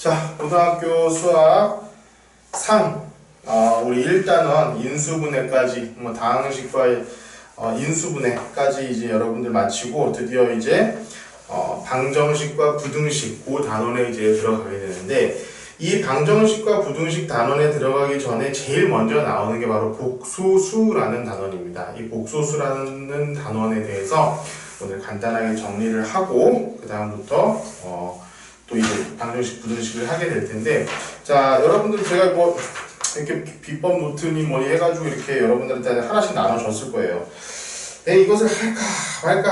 자, 고등학교 수학 상 우리 1단원 인수분해까지 다항식과 인수분해까지 이제 여러분들 마치고 드디어 이제 방정식과 부등식 그 단원에 이제 들어가게 되는데, 이 방정식과 부등식 단원에 들어가기 전에 제일 먼저 나오는 게 바로 복소수라는 단원입니다. 이 복소수라는 단원에 대해서 오늘 간단하게 정리를 하고 그 다음부터 또 이제 방정식, 부등식을 하게 될 텐데, 자, 여러분들 제가 뭐 이렇게 비법 노트니 뭐니 해가지고 이렇게 여러분들한테 하나씩 나눠줬을 거예요. 이것을 할까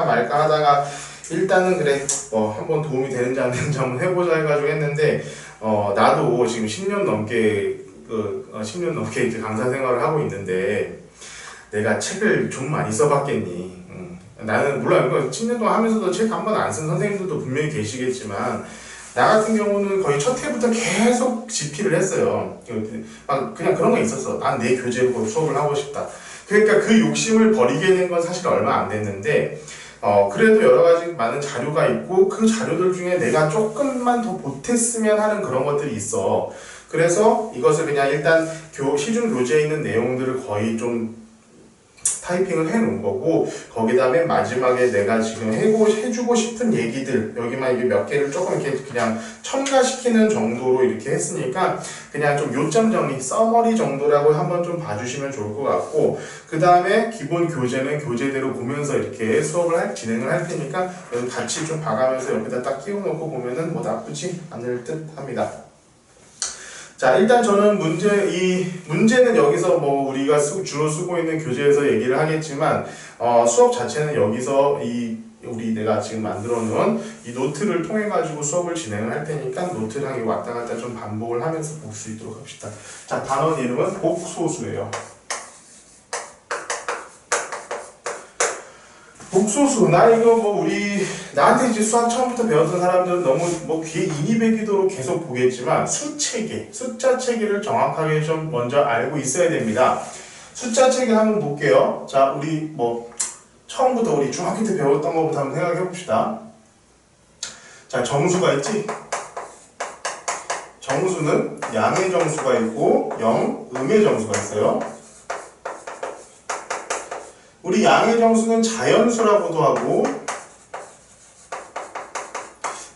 말까 하다가 일단은 그래 한번 도움이 되는지 안 되는지 한번 해보자 해가지고 했는데, 나도 지금 10년 넘게 10년 넘게 이제 강사 생활을 하고 있는데 내가 책을 좀 많이 써봤겠니? 나는 물론 10년 동안 하면서도 책 한 번 안 쓴 선생님들도 분명히 계시겠지만, 나 같은 경우는 거의 첫 해부터 계속 집필을 했어요. 그냥 그런 거 있었어. 난 내 교재로 수업을 하고 싶다. 그러니까 그 욕심을 버리게 된 건 사실 얼마 안 됐는데, 그래도 여러 가지 많은 자료가 있고 그 자료들 중에 내가 조금만 더 보탰으면 하는 그런 것들이 있어. 그래서 이것을 그냥 일단 시중 교재에 있는 내용들을 거의 좀 타이핑을 해놓은 거고, 거기다 맨 마지막에 내가 지금 해주고 싶은 얘기들, 여기만 이게 몇 개를 조금 이렇게 그냥 첨가시키는 정도로 이렇게 했으니까 그냥 좀 요점 정리, 서머리 정도라고 한번 좀 봐주시면 좋을 것 같고, 그 다음에 기본 교재는 교재대로 보면서 이렇게 수업을 진행을 할 테니까 여기 같이 좀 봐가면서 옆에다 딱 끼워놓고 보면은 뭐 나쁘지 않을 듯 합니다. 자, 일단 저는 문제는 여기서 뭐 우리가 주로 쓰고 있는 교재에서 얘기를 하겠지만, 수업 자체는 여기서 내가 지금 만들어 놓은 이 노트를 통해 가지고 수업을 진행을 할 테니까 노트랑 왔다 갔다 좀 반복을 하면서 볼 수 있도록 합시다. 자, 단원 이름은 복소수예요. 복소수, 나 이거 나한테 이제 수학 처음부터 배웠던 사람들은 너무 귀에 인이 배기도록 계속 보겠지만, 수체계, 숫자 체계를 정확하게 좀 먼저 알고 있어야 됩니다. 숫자 체계 한번 볼게요. 자, 우리 처음부터 우리 중학교 때 배웠던 것부터 한번 생각해 봅시다. 자, 정수가 있지? 정수는 양의 정수가 있고 음의 정수가 있어요. 우리 양의 정수는 자연수라고도 하고,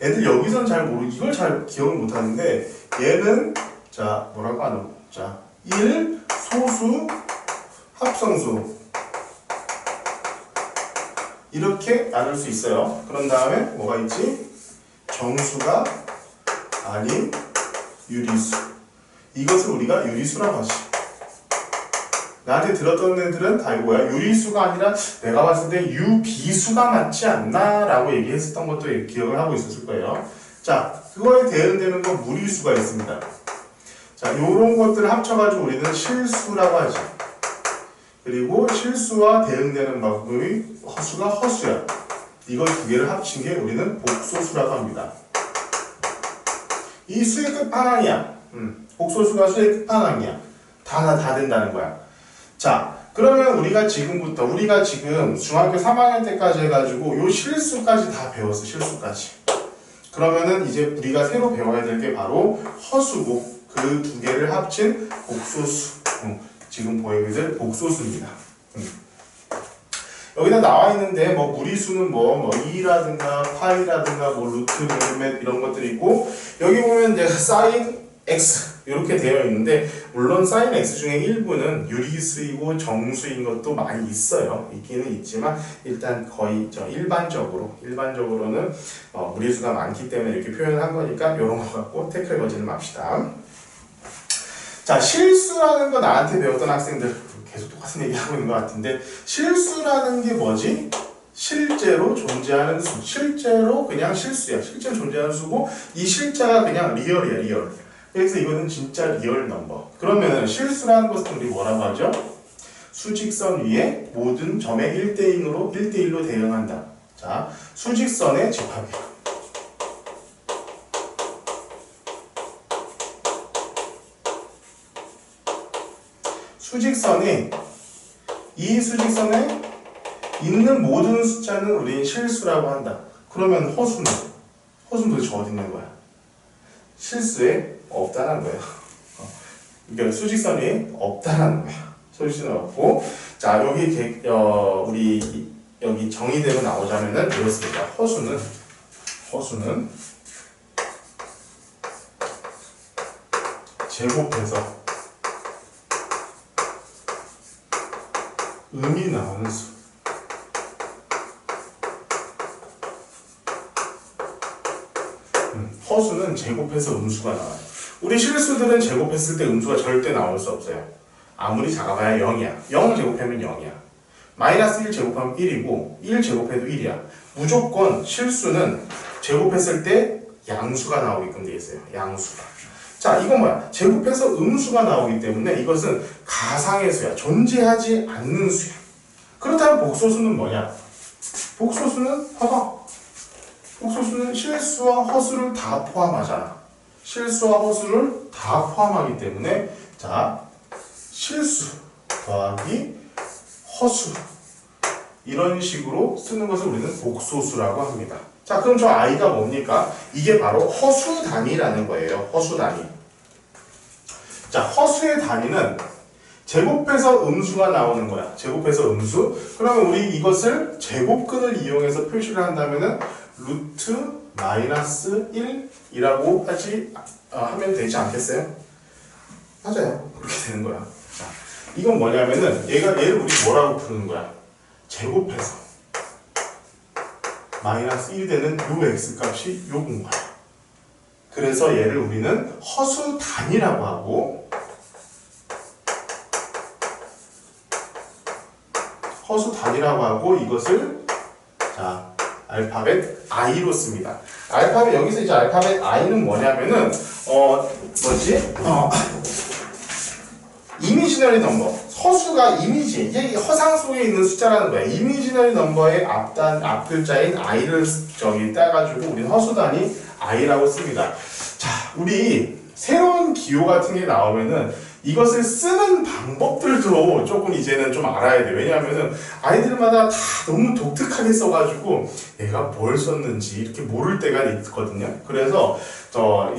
애들 여기선 잘 이걸 잘 기억을 못하는데, 얘는 뭐라고 하나? 1 소수 합성수 이렇게 나눌 수 있어요. 그런 다음에 뭐가 있지? 정수가 아닌 유리수, 이것을 우리가 유리수라고 하지. 나한테 들었던 애들은 다 이거야. 유리수가 아니라 내가 봤을 때 유비수가 맞지 않나? 라고 얘기했었던 것도 기억을 하고 있었을 거예요. 자, 그거에 대응되는 건 무리수가 있습니다. 자, 요런 것들을 합쳐가지고 우리는 실수라고 하지. 그리고 실수와 대응되는 방법이 허수가 허수야. 이걸 두 개를 합친 게 우리는 복소수라고 합니다. 이 수의 끝판왕이야. 복소수가 수의 끝판왕이야. 다 된다는 거야. 자, 그러면 우리가 지금 중학교 3학년 때까지 해가지고 요 실수까지 다 배웠어. 실수까지. 그러면은 이제 우리가 새로 배워야 될 게 바로 허수고, 그 두 개를 합친 복소수. 지금 보이게 복소수입니다. 여기다 나와 있는데 무리수는 2라든가 파이라든가 루트, 이런 것들이 있고, 여기 보면 이제 사인 x 이렇게 되어 있는데, 물론 사인 x 중에 일부는 유리수이고 정수인 것도 많이 있어요. 있기는 있지만 일단 거의 일반적으로는 무리수가 많기 때문에 이렇게 표현을 한 거니까 이런 거 갖고 태클 거지는 맙시다. 자, 실수라는 거 나한테 배웠던 학생들 계속 똑같은 얘기 하고 있는 것 같은데, 실수라는 게 뭐지? 실제로 존재하는 수, 실제로 그냥 실수야. 실제로 존재하는 수고, 이 실자가 그냥 리얼이야, 리얼. 그래서 이거는 진짜 리얼 넘버. 그러면 실수라는 것은 우리 뭐라고 하죠? 수직선 위에 모든 점에 1대1로 대응한다. 자, 수직선의 집합이야. 이 수직선에 있는 모든 숫자는 우린 실수라고 한다. 그러면 허수는 도대체 어디 있는 거야? 실수에 없다는 거예요. 그러니까 수직선 위에 없다라는 거야. 수직선이 없고, 자 여기 우리 여기 정의대로 나오자면은 이렇습니다. 허수는 제곱해서 음이 나오는 수. 허수는 제곱해서 음수가 나와요. 우리 실수들은 제곱했을 때 음수가 절대 나올 수 없어요. 아무리 작아봐야 0이야. 0 제곱하면 0이야. 마이너스 1 제곱하면 1이고 1 제곱해도 1이야. 무조건 실수는 제곱했을 때 양수가 나오게끔 되어 있어요. 양수가. 자, 이건 뭐야? 제곱해서 음수가 나오기 때문에 이것은 가상의 수야. 존재하지 않는 수야. 그렇다면 복소수는 뭐냐? 복소수는 봐봐. 복소수는 실수와 허수를 다 포함하잖아. 실수와 허수를 다 포함하기 때문에 자, 실수 더하기 허수 이런 식으로 쓰는 것을 우리는 복소수라고 합니다. 자, 그럼 저 i가 뭡니까? 이게 바로 허수 단위라는 거예요. 허수 단위. 자, 허수의 단위는 제곱해서 음수가 나오는 거야. 제곱해서 음수. 그러면 우리 이것을 제곱근을 이용해서 표시를 한다면은 루트 마이너스 1이라고 하면 되지 않겠어요? 맞아요. 그렇게 되는 거야. 자, 이건 뭐냐면은 얘를 우리 뭐라고 부르는 거야? 제곱해서 마이너스 1이 되는 요 x값이 요 공간. 그래서 얘를 우리는 허수 단위라고 하고 이것을 자 알파벳 i로 씁니다. 알파벳 여기서 이제 알파벳 i는 뭐냐면은 이미지너리 넘버. 허수가 이미지, 이게 허상 속에 있는 숫자라는 거야. 이미지너리 넘버의 앞 글자인 i를 따가지고 우리는 허수 단위 i라고 씁니다. 자, 우리 새로운 기호 같은 게 나오면은 이것을 쓰는 방법들도 조금 이제는 좀 알아야 돼. 왜냐하면은 아이들마다 다 너무 독특하게 써가지고 얘가 뭘 썼는지 이렇게 모를 때가 있거든요. 그래서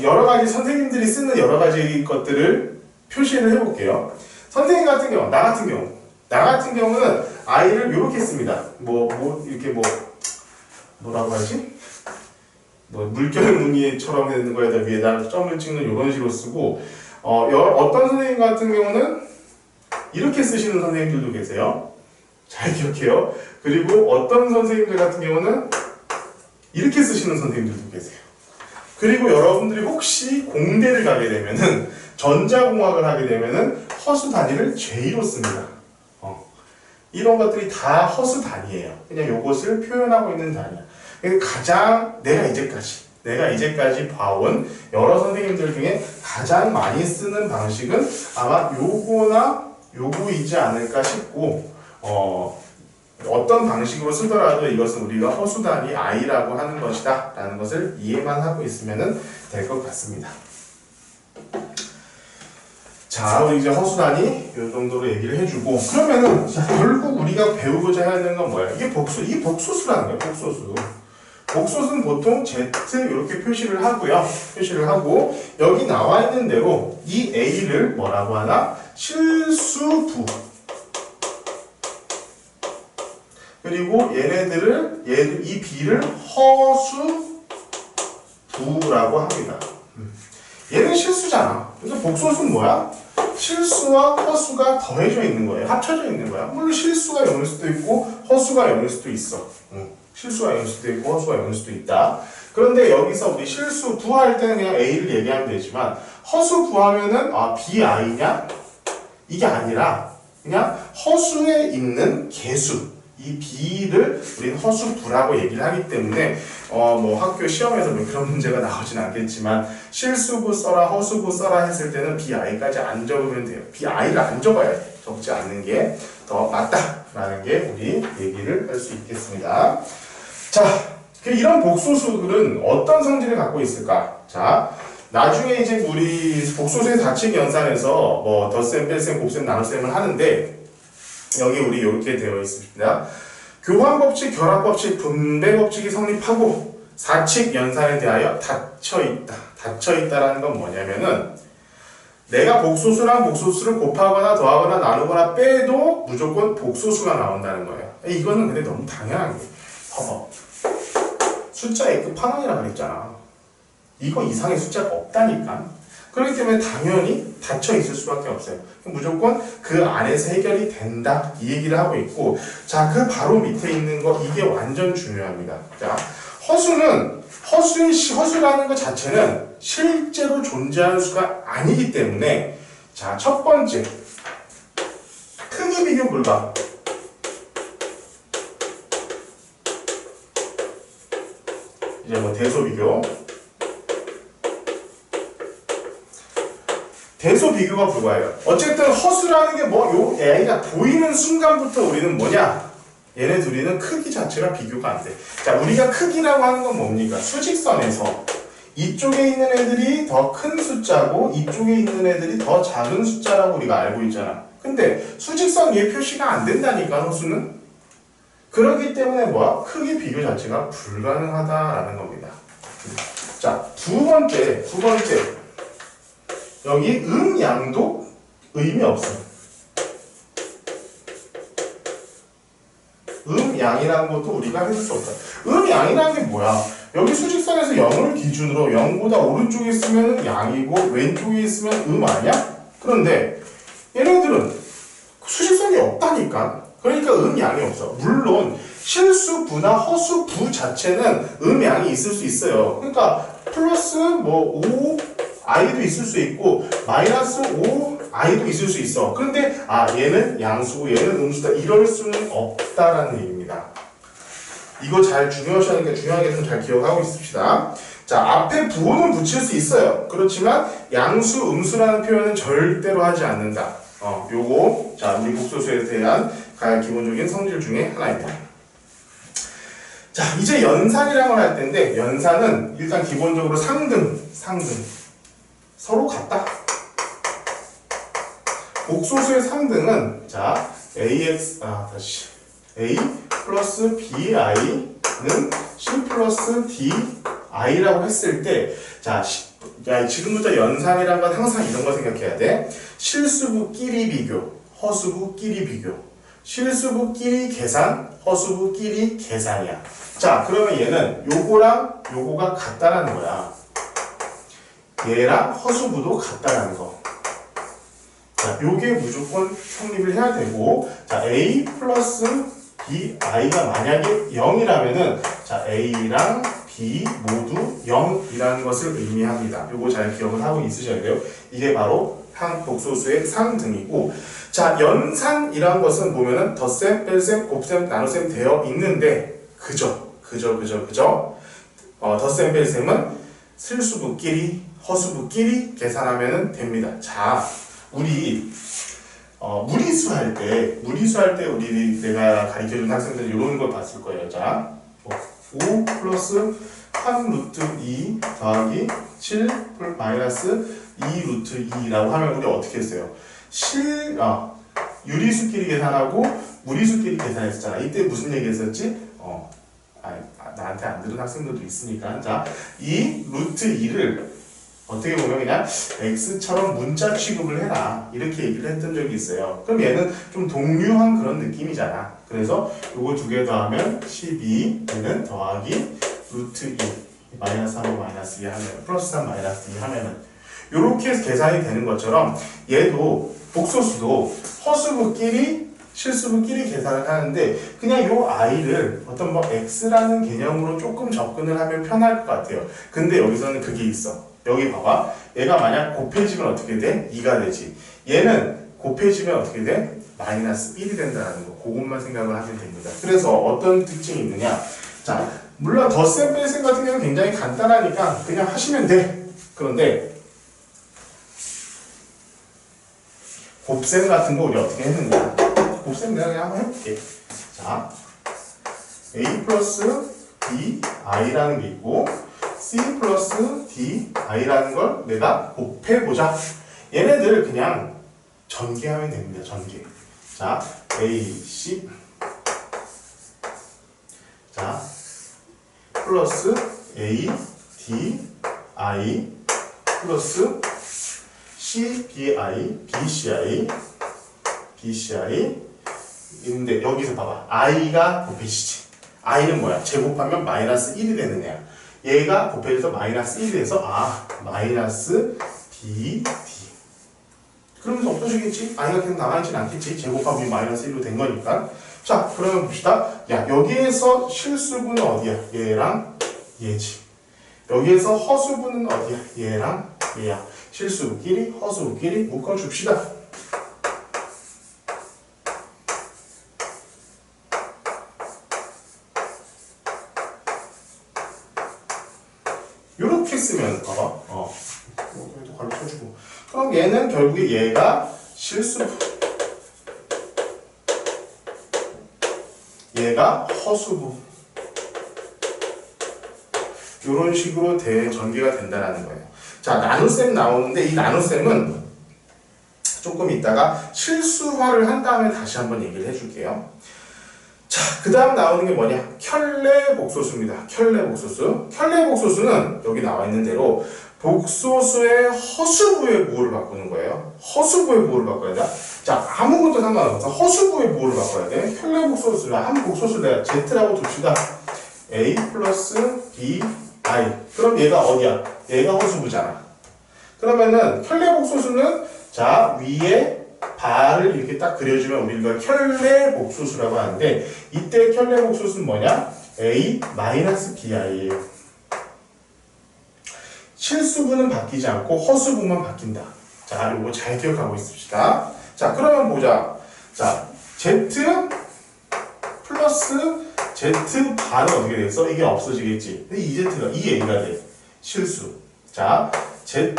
여러 가지 선생님들이 쓰는 여러 가지 것들을 표시를 해볼게요. 선생님 같은 경우, 나 같은 경우는 i를 이렇게 씁니다. 이렇게 뭐라고 하지? 물결 무늬처럼 되는 거에다 위에다 점을 찍는 이런 식으로 쓰고, 어떤 선생님 같은 경우는 이렇게 쓰시는 선생님들도 계세요. 잘 기억해요. 그리고 어떤 선생님들 같은 경우는 이렇게 쓰시는 선생님들도 계세요. 그리고 여러분들이 혹시 공대를 가게 되면은 전자공학을 하게 되면은 허수 단위를 J로 씁니다. 이런 것들이 다 허수 단위예요. 그냥 요것을 표현하고 있는 단위야. 가장 내가 이제까지 봐온 여러 선생님들 중에 가장 많이 쓰는 방식은 아마 요거나 요거이지 않을까 싶고, 어떤 방식으로 쓰더라도 이것은 우리가 허수 단위 i라고 하는 것이다 라는 것을 이해만 하고 있으면 될 것 같습니다. 자, 우리 이제 허수 단위 요 정도로 얘기를 해주고, 그러면은 결국 우리가 배우고자 해야 되는 건 뭐야? 이 복소수라는 거예요. 복소수는 보통 Z 이렇게 표시를 하고 여기 나와 있는 대로 이 A를 뭐라고 하나? 실수부. 그리고 이 B를 허수부라고 합니다. 얘는 실수잖아. 그래서 복소수는 뭐야? 실수와 허수가 더해져 있는 거예요. 합쳐져 있는 거야. 물론 실수가 0일 수도 있고 허수가 0일 수도 있어. 실수가 0일 수도 있고 허수가 0일 수도 있다. 그런데 여기서 우리 실수 부할 때는 그냥 A를 얘기하면 되지만 허수 부하면은 BI냐? 이게 아니라 그냥 허수에 있는 개수 이 B를 우리는 허수부라고 얘기를 하기 때문에 학교 시험에서 그런 문제가 나오진 않겠지만 실수부 써라 허수부 써라 했을 때는 BI까지 안 적으면 돼요. BI를 안 적어야 돼. 적지 않는 게 더 맞다라는 게 우리 얘기를 할 수 있겠습니다. 자, 이런 복소수들은 어떤 성질을 갖고 있을까? 자, 나중에 이제 우리 복소수의 다칙 연산에서 덧셈, 뺄셈, 곱셈, 나눗셈을 하는데 여기 우리 이렇게 되어 있습니다. 교환법칙, 결합법칙, 분배법칙이 성립하고 사칙 연산에 대하여 닫혀있다. 닫혀있다라는 건 뭐냐면은 내가 복소수랑 복소수를 곱하거나 더하거나 나누거나 빼도 무조건 복소수가 나온다는 거예요. 이거는 근데 너무 당연한 거예요. 봐봐. 숫자의 끝판왕이라 그랬잖아. 이거 이상의 숫자가 없다니까. 그렇기 때문에 당연히 닫혀 있을 수밖에 없어요. 무조건 그 안에서 해결이 된다. 이 얘기를 하고 있고, 자, 그 바로 밑에 있는 거, 이게 완전 중요합니다. 자, 허수라는 것 자체는 실제로 존재하는 수가 아니기 때문에, 자, 첫 번째, 크기 비교 불가. 이제 뭐 대소 비교. 대소 비교가 불가해요. 어쨌든 허수라는 게 뭐, 요 A가 보이는 순간부터 우리는 뭐냐? 얘네 둘이는 크기 자체가 비교가 안 돼. 자, 우리가 크기라고 하는 건 뭡니까? 수직선에서 이쪽에 있는 애들이 더 큰 숫자고 이쪽에 있는 애들이 더 작은 숫자라고 우리가 알고 있잖아. 근데 수직선 위에 표시가 안 된다니까, 허수는. 그렇기 때문에 뭐야? 크기 비교 자체가 불가능하다라는 겁니다. 자, 두 번째. 여기 양도 의미 없어요. 양이라는 것도 우리가 해줄 수 없다. 양이라는 게 뭐야? 여기 수직선에서 0을 기준으로 0보다 오른쪽에 있으면 양이고 왼쪽에 있으면 아니야? 그런데 얘네들은 수직선이 없다니까. 그러니까 양이 없어. 물론 실수부나 허수부 자체는 양이 있을 수 있어요. 그러니까 플러스 5i도 있을 수 있고 마이너스 5i도 있을 수 있어. 그런데 얘는 양수고 얘는 음수다. 이럴 수는 없다라는 얘기입니다. 이거 잘 중요하게 좀 잘 기억하고 있읍시다. 자, 앞에 부호는 붙일 수 있어요. 그렇지만 양수, 음수라는 표현은 절대로 하지 않는다. 요거 자, 우리 복소수에 대한 가장 기본적인 성질 중에 하나입니다. 자, 이제 연산이라고 할 텐데, 연산은 일단 기본적으로 상등 서로 같다. 복소수의 상등은 자, a 플러스 bi는 c 플러스 di라고 했을 때, 자, 지금부터 연산이란 건 항상 이런 거 생각해야 돼. 실수부끼리 비교, 허수부끼리 비교. 실수부끼리 계산, 허수부끼리 계산이야. 자, 그러면 얘는 요거랑 요거가 같다라는 거야. 얘랑 허수부도 같다라는 거. 자, 요게 무조건 성립을 해야 되고, 자, a 플러스 bi가 만약에 0이라면은, 자, a랑 b 모두 0이라는 것을 의미합니다. 요거 잘 기억을 하고 있으셔야 돼요. 이게 바로 복소수의 상등이고, 자, 연산이란 것은 보면은 덧셈, 뺄셈, 곱셈, 나눗셈 되어 있는데, 그죠. 덧셈, 뺄셈은 실수부끼리, 허수부끼리 계산하면 됩니다. 자, 우리 무리수 할 때 내가 가르쳐준 학생들 이런 걸 봤을 거예요. 자, 5 플러스 3 루트 2 더하기 7 마이너스 2 루트 2라고 하면 우리 어떻게 했어요? 유리수끼리 계산하고 무리수끼리 계산했었잖아. 이때 무슨 얘기 했었지? 나한테 안 들은 학생들도 있으니까. 자, 이 루트 2를 어떻게 보면 그냥 x처럼 문자 취급을 해라. 이렇게 얘기를 했던 적이 있어요. 그럼 얘는 좀 동류한 그런 느낌이잖아. 그래서 요거 두 개 더하면 12, 얘는 더하기 루트 2. 마이너스 3을 마이너스 2 하면, 플러스 3 마이너스 2 하면은, 요렇게 해서 계산이 되는 것처럼 얘도 복소수도 허수부끼리 실수부끼리 계산을 하는데 그냥 요 i를 어떤 x라는 개념으로 조금 접근을 하면 편할 것 같아요. 근데 여기서는 그게 있어. 여기 봐봐. 얘가 만약 곱해지면 어떻게 돼? 2가 되지. 얘는 곱해지면 어떻게 돼? 마이너스 1이 된다는 거. 그것만 생각을 하면 됩니다. 그래서 어떤 특징이 있느냐? 자, 물론 덧셈 뺄셈 같은 경우는 굉장히 간단하니까 그냥 하시면 돼. 그런데 곱셈 같은 거 우리 어떻게 했느냐? 곱셈 내가 그냥 한번 해볼게. 자, a 플러스 bi라는 게 있고 c 플러스 di라는 걸 내가 곱해보자. 얘네들 그냥 전개하면 됩니다. 전개. 자, ac 자 플러스 A, D, I 플러스 C, B, I, B, C, I, B, C, I 있는데 여기서 봐봐. I가 곱해지지. I는 뭐야? 제곱하면 마이너스 1이 되는 애야. 얘가 곱해져서 마이너스 1이 돼서 마이너스 D, D. 그러면서 없어지겠지? I가 계속 남아있진 않겠지? 제곱하면 마이너스 1로 된 거니까. 자, 그러면 봅시다. 야, 여기에서 실수분은 어디야? 얘랑 얘지. 여기에서 허수분은 어디야? 얘랑 얘야. 실수끼리 허수끼리 묶어줍시다. 이렇게 쓰면 봐봐. 여기도 갈로 쳐주고. 그럼 얘는 결국에 얘가 실수분, 얘가 허수분. 이런 식으로 전개가 된다는 거예요. 자, 나눗셈 나오는데 이 나눗셈은 조금 이따가 실수화를 한 다음에 다시 한번 얘기를 해줄게요. 자, 그 다음 나오는 게 뭐냐? 켤레 복소수입니다. 켤레 복소수. 켤레 복소수는 여기 나와 있는 대로 복소수의 허수부의 부호를 바꾸는 거예요. 허수부의 부호를 바꿔야 돼. 자, 아무것도 상관없어. 허수부의 부호를 바꿔야 돼. 켤레 복소수를 한 복소수를 내가 Z라고 둡시다. A 플러스 B, I. 그럼 얘가 어디야? 얘가 허수부잖아. 그러면은 켤레 복소수는 자, 위에 발을 이렇게 딱 그려주면 우리 이걸 켤레 복소수라고 하는데 이때 켤레 복소수는 뭐냐? A 마이너스 BI예요. 실수분은 바뀌지 않고 허수분만 바뀐다. 자, 이거 잘 기억하고 있읍시다. 자, 그러면 보자. 자, Z 플러스 Z 바는 어떻게 됐어? 이게 없어지겠지. 근데 이 Z가 이 A가 돼. 실수. 자, Z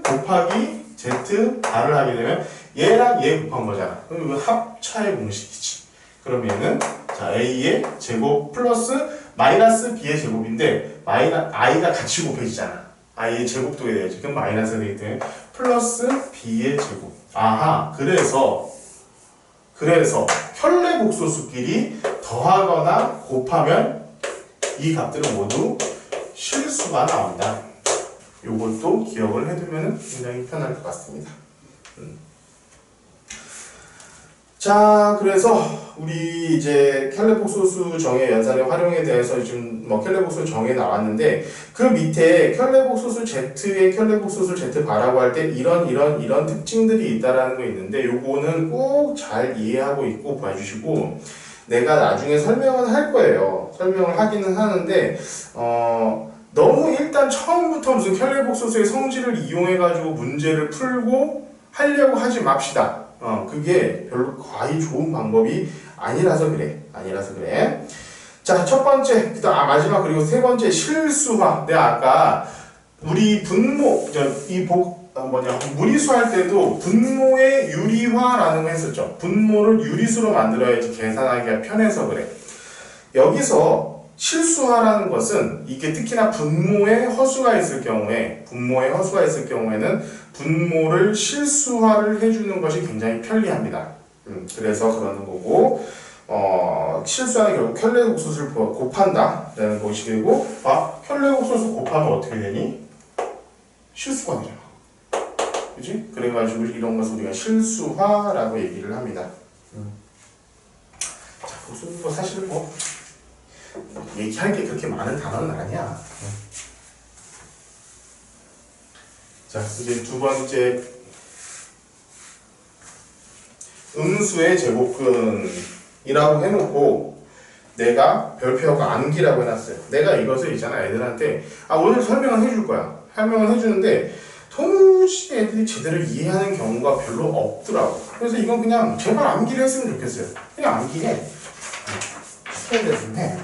곱하기 Z 바를 하게 되면 얘랑 얘 곱한 거잖아. 그럼 이거 합차의 공식이지. 그럼 얘는 자 A의 제곱 플러스 마이너스 B의 제곱인데 I가 같이 곱해지잖아. I의 제곱도 해야지. 그럼 마이너스가 되기 때문에 플러스 B의 제곱. 아하, 그래서 켤레 복소수끼리 더하거나 곱하면 이 값들은 모두 실수가 나온다. 요것도 기억을 해두면 굉장히 편할 것 같습니다. 자, 그래서 우리 이제 켤레 복소수 정의 연산의 활용에 대해서 지금 켤레 복소수 정의 나왔는데 그 밑에 켤레 복소수 Z의 켤레 복소수 Z 바라고 할 때 이런 특징들이 있다라는 거 있는데 요거는 꼭 잘 이해하고 있고 봐주시고 내가 나중에 설명은 할 거예요. 설명을 하기는 하는데 너무 일단 처음부터 무슨 켤레 복소수의 성질을 이용해가지고 문제를 풀고 하려고 하지 맙시다. 그게 별로 거의 좋은 방법이 아니라서 그래. 자, 첫 번째, 마지막 그리고 세 번째 실수화. 내가 아까 우리 분모, 무리수할 때도 분모의 유리화라는 거 했었죠. 분모를 유리수로 만들어야지 계산하기가 편해서 그래. 여기서 실수화라는 것은 이게 특히나 분모에 허수가 있을 경우에는 분모를 실수화를 해주는 것이 굉장히 편리합니다. 그래서 그러는 거고, 실수화는 결국 켤레 복소수를 곱한다라는 것이고, 켤레 복소수 곱하면 어떻게 되니? 실수가 되잖아. 그지? 그래가지고 이런 것을 우리가 실수화라고 얘기를 합니다. 자, 복수는 사실 얘기할 게 그렇게 많은 단어는 아니야. 자, 이제 두 번째 음수의 제곱근이라고 해놓고 내가 별표하고 암기라고 해놨어요. 내가 이것을 있잖아 애들한테 오늘 설명을 해줄 거야. 설명을 해주는데 도무지 애들이 제대로 이해하는 경우가 별로 없더라고. 그래서 이건 그냥 제발 암기를 했으면 좋겠어요. 그냥 암기해. 해야 되는데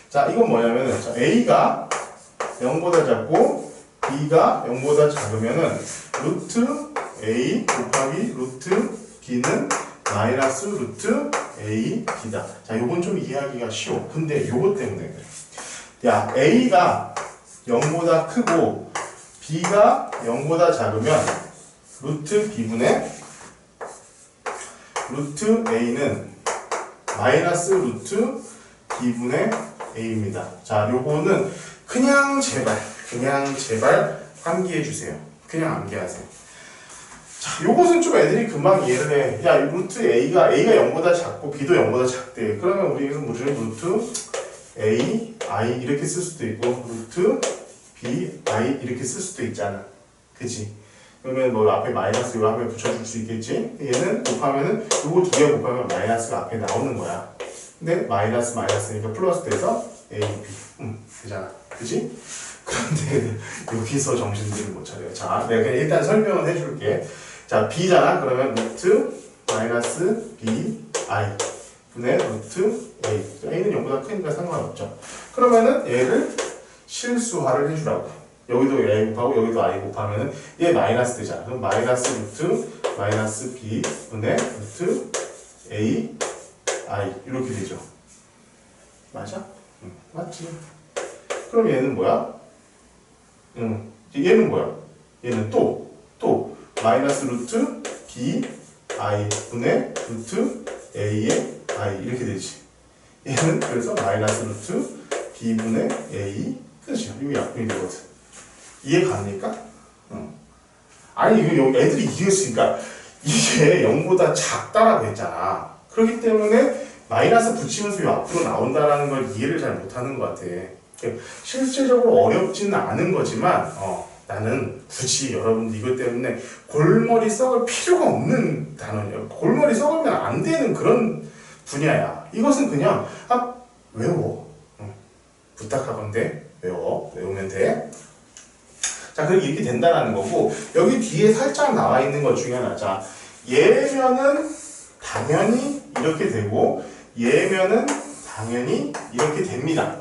자, 이건 뭐냐면은 자, A가 0보다 작고 B가 0보다 작으면은 루트 A 곱하기 루트 B는 마이너스 루트 A B다. 자, 요건 좀 이해하기가 쉬워. 근데 요것 때문에 그래. 야, A가 0보다 크고 B가 0보다 작으면 루트 B분의 루트 A는 마이너스 루트 B분의 A입니다. 자, 요거는 그냥 제발 암기해 주세요. 그냥 암기하세요. 자, 요것은 좀 애들이 금방 이해를 해. 야, 루트 A가 0보다 작고 B도 0보다 작대. 그러면 우리는 루트 A, I 이렇게 쓸 수도 있고 루트 B, I 이렇게 쓸 수도 있잖아. 그치? 그러면 뭐 앞에 마이너스 요 앞에 붙여줄 수 있겠지? 얘는 곱하면은 요거 두 개 곱하면 마이너스가 앞에 나오는 거야. 근데 마이너스니까 플러스 돼서 A, B 되잖아. 그치? 그런데 여기서 정신들을 못 차려요. 자, 내가 그냥 일단 설명을 해줄게. 자, B잖아. 그러면 루트 마이너스 B, I 분의 루트 A. A는 0보다 크니까 상관없죠. 그러면은 얘를 실수화를 해주라고. 여기도 A 곱하고 여기도 I 곱하면은 얘 마이너스 되잖아. 그럼 마이너스 루트 마이너스 B 분의 루트 A, I 이렇게 되죠. 맞아? 응, 맞지? 그럼 얘는 뭐야? 얘는 뭐야? 얘는 또 마이너스 루트 B, I 분의 루트 A의 I 이렇게 되지. 얘는 그래서 마이너스 루트 B 분의 A 끝이야. 이게 약분이 되거든. 이해 갑니까? 아니 이거 애들이 이해했으니까 이게 0보다 작다라고 했잖아. 그렇기 때문에 마이너스 붙이면서 이 앞으로 나온다라는 걸 이해를 잘 못하는 것 같아. 실제적으로 어렵지는 않은 거지만 나는 굳이 여러분들 이것 때문에 골머리 썩을 필요가 없는 단어예요. 골머리 썩으면 안 되는 그런 분야야. 이것은 그냥 외워. 부탁하건대 외우면 돼. 자, 그럼 이렇게 된다라는 거고, 여기 뒤에 살짝 나와 있는 것 중에 하나. 자, 얘면은 당연히 이렇게 되고, 얘면은 당연히 이렇게 됩니다.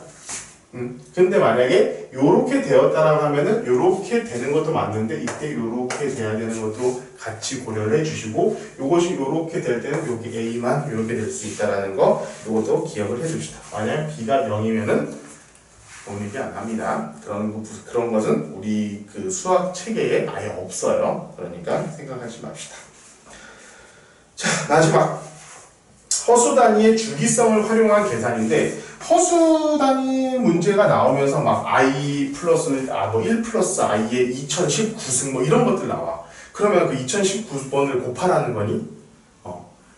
근데 만약에 요렇게 되었다라고 하면은 요렇게 되는 것도 맞는데, 이때 요렇게 돼야 되는 것도 같이 고려를 해주시고, 요것이 요렇게 될 때는 여기 A만 요렇게 될 수 있다라는 거, 요것도 기억을 해줍시다. 만약 B가 0이면은 독립이 안 합니다. 그런 것은 우리 그 수학 체계에 아예 없어요. 그러니까 생각하지 맙시다. 자, 마지막 허수 단위의 주기성을 활용한 계산인데, 허수 단위 문제가 나오면서 막 I 플러스 1 플러스 I의 2019승 뭐 이런 것들 나와. 그러면 그 2019번을 곱하라는 거니?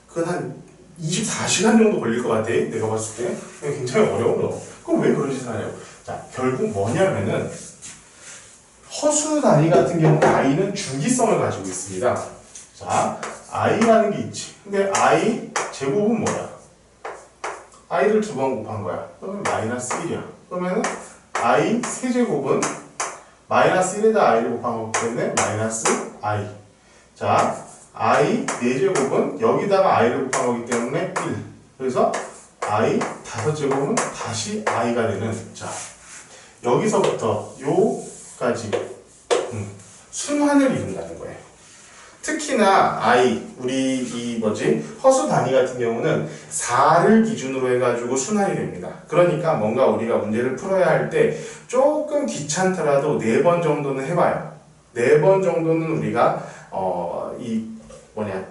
그건 한 24시간 정도 걸릴 것 같아. 내가 봤을 때 굉장히 어려워. 그럼 왜 그런 짓을 하냐고. 자, 결국 뭐냐면은 허수 단위 같은 경우 I는 주기성을 가지고 있습니다. 자, I라는 게 있지. 근데 I 제곱은 뭐야? I를 두 번 곱한 거야. 그러면 마이너스 1이야. 그러면 I 세제곱은 마이너스 1에다 I를 곱한 거기 때문에 마이너스 I. 자, I 4제곱은 여기다가 I를 곱한 거기 때문에 1. 그래서 I 5제곱은 다시 I가 되는. 자, 여기서부터 요까지 순환을 이룬다는 거예요. 특히나 I, 우리 허수 단위 같은 경우는 4를 기준으로 해가지고 순환이 됩니다. 그러니까 뭔가 우리가 문제를 풀어야 할 때 조금 귀찮더라도 4번 정도는 해봐요. 4번 정도는 우리가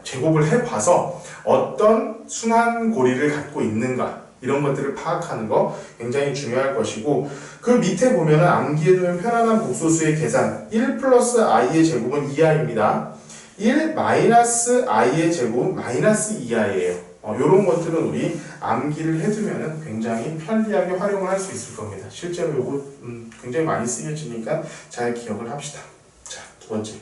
제곱을 해봐서 어떤 순환 고리를 갖고 있는가 이런 것들을 파악하는 거 굉장히 중요할 것이고, 그 밑에 보면은 암기해두면 편안한 복소수의 계산 1 플러스 i의 제곱은 2i입니다. 1 마이너스 i의 제곱은 마이너스 2i예요. 이런 것들은 우리 암기를 해두면은 굉장히 편리하게 활용을 할 수 있을 겁니다. 실제로 이거 굉장히 많이 쓰여지니까 잘 기억을 합시다. 자, 두 번째.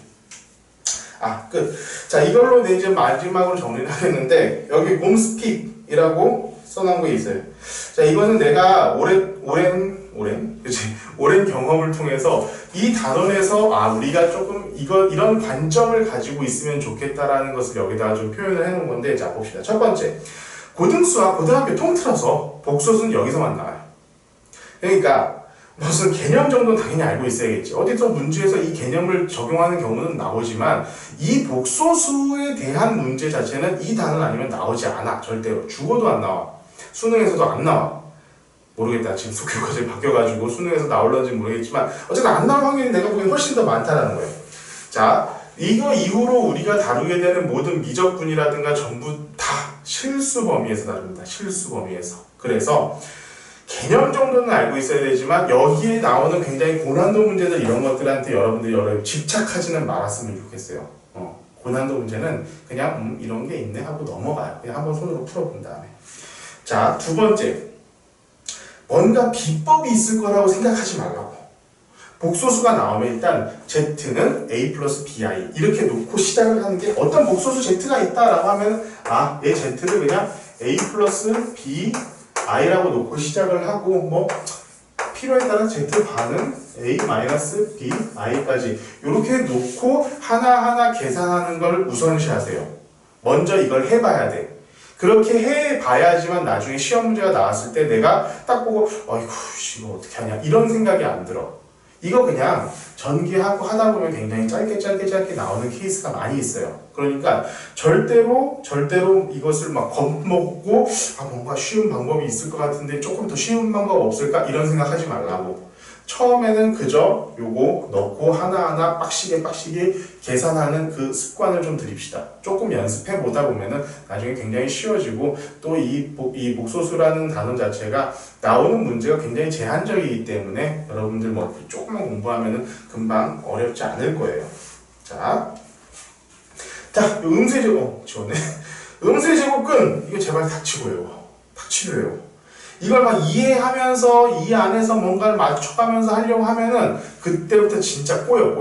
끝. 자, 이걸로 이제 마지막으로 정리를 하겠는데, 여기 곰스픽이라고 써놓은 게 있어요. 자, 이거는 내가 오랜 경험을 통해서 이 단원에서 우리가 조금 이런 관점을 가지고 있으면 좋겠다라는 것을 여기다가 좀 표현을 해놓은 건데, 자, 봅시다. 첫 번째, 고등수학, 고등학교 통틀어서 복소수는 여기서만 나와요. 그러니까 무슨 개념 정도는 당연히 알고 있어야겠지. 어디서 문제에서 이 개념을 적용하는 경우는 나오지만 이 복소수에 대한 문제 자체는 이 단원 아니면 나오지 않아. 절대로. 죽어도 안 나와. 수능에서도 안 나와. 모르겠다. 지금 교과서에 바뀌어가지고 수능에서 나올런지 모르겠지만 어쨌든 안 나올 확률이 내가 보기엔 훨씬 더 많다는 거예요. 자, 이거 이후로 우리가 다루게 되는 모든 미적분이라든가 전부 다 실수 범위에서 다룹니다. 실수 범위에서. 그래서 개념 정도는 알고 있어야 되지만 여기에 나오는 굉장히 고난도 문제들 이런 것들한테 여러분들이 집착하지는 말았으면 좋겠어요. 고난도 문제는 그냥 이런 게 있네 하고 넘어가요. 그냥 한번 손으로 풀어본 다음에. 자, 두 번째. 뭔가 비법이 있을 거라고 생각하지 말라고. 복소수가 나오면 일단 Z는 A 플러스 BI 이렇게 놓고 시작을 하는 게 어떤 복소수 Z가 있다라고 하면 얘 Z를 그냥 A 플러스 BI라고 놓고 시작을 하고 뭐 필요에 따라 Z 반은 A 마이너스 BI까지 이렇게 놓고 하나하나 계산하는 걸 우선시하세요. 먼저 이걸 해봐야 돼. 그렇게 해봐야지만 나중에 시험 문제가 나왔을 때 내가 딱 보고 어이구 이거 어떻게 하냐 이런 생각이 안 들어. 이거 그냥 전개하고 하다 보면 굉장히 짧게 나오는 케이스가 많이 있어요. 그러니까 절대로 이것을 막 겁먹고 뭔가 쉬운 방법이 있을 것 같은데 조금 더 쉬운 방법 없을까 이런 생각하지 말라고. 처음에는 그저 요거 넣고 하나하나 빡시게 계산하는 그 습관을 좀 들입시다. 조금 연습해 보다 보면은 나중에 굉장히 쉬워지고 또 이 복소수라는 단어 자체가 나오는 문제가 굉장히 제한적이기 때문에 여러분들 뭐 조금만 공부하면은 금방 어렵지 않을 거예요. 자, 음세제곱 지웠네. 음세제곱근 이거 제발 닥치고 외워. 닥치고 외워. 이걸 막 이해하면서 이 안에서 뭔가를 맞춰가면서 하려고 하면은 그때부터 진짜 꼬여.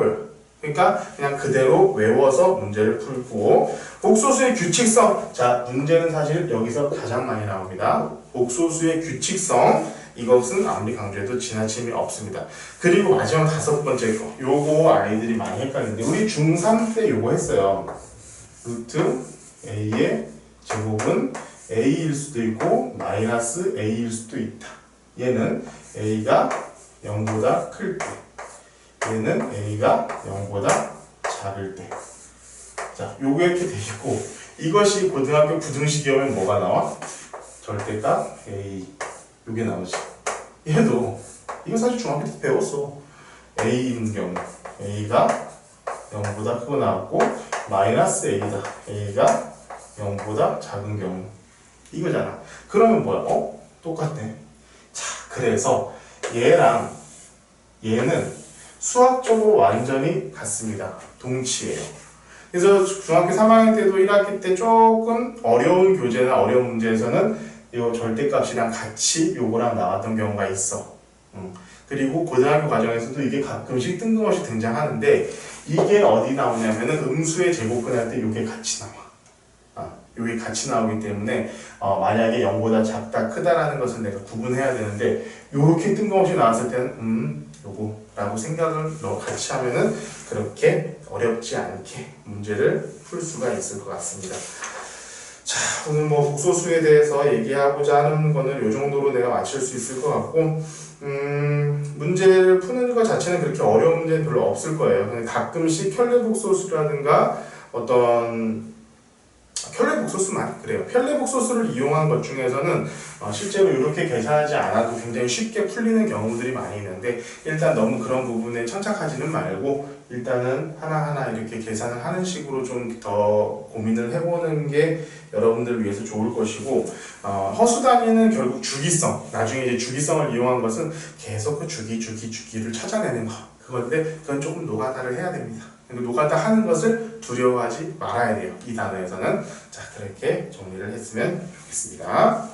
그러니까 그냥 그대로 외워서 문제를 풀고 복소수의 규칙성. 자, 문제는 사실 여기서 가장 많이 나옵니다. 복소수의 규칙성. 이것은 아무리 강조해도 지나침이 없습니다. 그리고 마지막 다섯 번째 거. 요거 아이들이 많이 헷갈리는데 우리 중3 때 요거 했어요. 루트 A의 제곱은 A일 수도 있고 마이너스 A일 수도 있다. 얘는 A가 0보다 클 때, 얘는 A가 0보다 작을 때. 자, 요게 이렇게 돼 있고 이것이 고등학교 부등식이면 뭐가 나와? 절대값 A. 요게 나오지. 얘도 이거 사실 중학교 때 배웠어. A인 경우 A가 0보다 크고 나왔고 마이너스 A다. A가 0보다 작은 경우 이거잖아. 그러면 뭐야? 똑같네. 자, 그래서 얘랑 얘는 수학적으로 완전히 같습니다. 동치예요. 그래서 중학교 3학년 때도 1학기 때 조금 어려운 교재나 어려운 문제에서는 이 절대값이랑 같이 요거랑 나왔던 경우가 있어. 그리고 고등학교 과정에서도 이게 가끔씩 뜬금없이 등장하는데 이게 어디 나오냐면은 음수의 제곱근 할 때 이게 같이 나와. 이게 같이 나오기 때문에 만약에 0보다 작다 크다라는 것을 내가 구분해야 되는데 이렇게 뜬금없이 나왔을 때는 요거라고 생각을 같이 하면은 그렇게 어렵지 않게 문제를 풀 수가 있을 것 같습니다. 자, 오늘 뭐 복소수에 대해서 얘기하고자 하는 거는 이 정도로 내가 마칠 수 있을 것 같고 문제를 푸는 것 자체는 그렇게 어려운 문제는 별로 없을 거예요. 가끔씩 편례복소수라든가 어떤 편례복소수만 그래요. 편례복소수를 이용한 것 중에서는 실제로 이렇게 계산하지 않아도 굉장히 쉽게 풀리는 경우들이 많이 있는데 일단 너무 그런 부분에 천착하지는 말고 일단은 하나하나 이렇게 계산을 하는 식으로 좀 더 고민을 해보는 게 여러분들을 위해서 좋을 것이고 허수단위는 결국 주기성, 나중에 이제 주기성을 이용한 것은 계속 그 주기를 찾아내는 거 그건데 그건 조금 노가다를 해야 됩니다. 노가다 하는 것을 두려워하지 말아야 돼요. 이 단어에서는. 자, 그렇게 정리를 했으면 좋겠습니다.